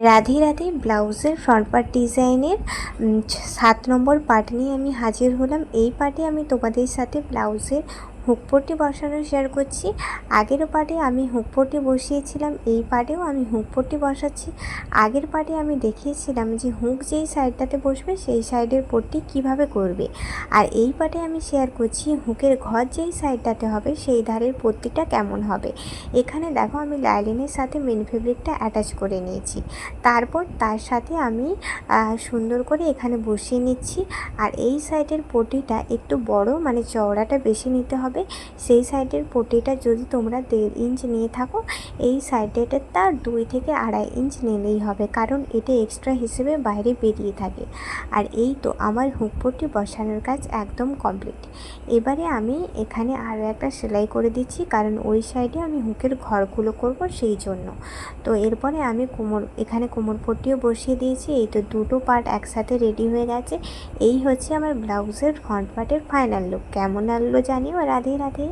রাধে রাধে। ব্লাউজের front part ডিজাইনের 7 নম্বর part নিয়ে আমি হাজির হলাম। এই পার্টে আমি তোমাদের সাথে ব্লাউজের হুক পট্টি বসানো শেয়ার করছি। আগের পার্টে আমি হুক পট্টি বসিয়েছিলাম, এই পার্টেও আমি হুক পট্টি বসাচ্ছি। আগের পার্টে আমি দেখিয়েছিলাম যে হুক যেই সাইডটাতে বসবে সেই সাইডের পট্টি কিভাবে করবে, আর এই পার্টে আমি শেয়ার করছি হুকের ঘর যেই সাইডটাতে হবে সেই ধারের পট্টিটা কেমন হবে। এখানে দেখো আমি লাইলিনের সাথে মেন ফেব্রিকটা অ্যাটাচ করে নিয়েছি, তারপর তার সাথে আমি সুন্দর করে এখানে বসিয়ে নিচ্ছি। আর এই সাইডের পটিটা একটু বড়, মানে চওড়াটা বেশি নিতে হবে। সেই সাইডের পটিটা যদি তোমরা 1.5 ইঞ্চ নিয়ে থাকো, এই সাইডেটা তার 2 থেকে 2.5 ইঞ্চ নিলেই হবে, কারণ এটা এক্সট্রা হিসেবে বাইরে বেরিয়ে থাকে। আর এই তো আমার হুক পট্টি বসানোর কাজ একদম কমপ্লিট। এবারে আমি এখানে আরও একটা সেলাই করে দিচ্ছি, কারণ ওই সাইডে আমি হুকের ঘরগুলো করব সেই জন্য। তো এরপরে আমি এখানে কোমর পট্টিও বসিয়ে দিয়েছি। এই তো দুটো পার্ট একসাথে রেডি হয়ে গেছে। এই হচ্ছে আমার ব্লাউজের ফ্রন্ট পার্টের ফাইনাল লুক। কেমন লাগলো জানিও। রাধে রাধে।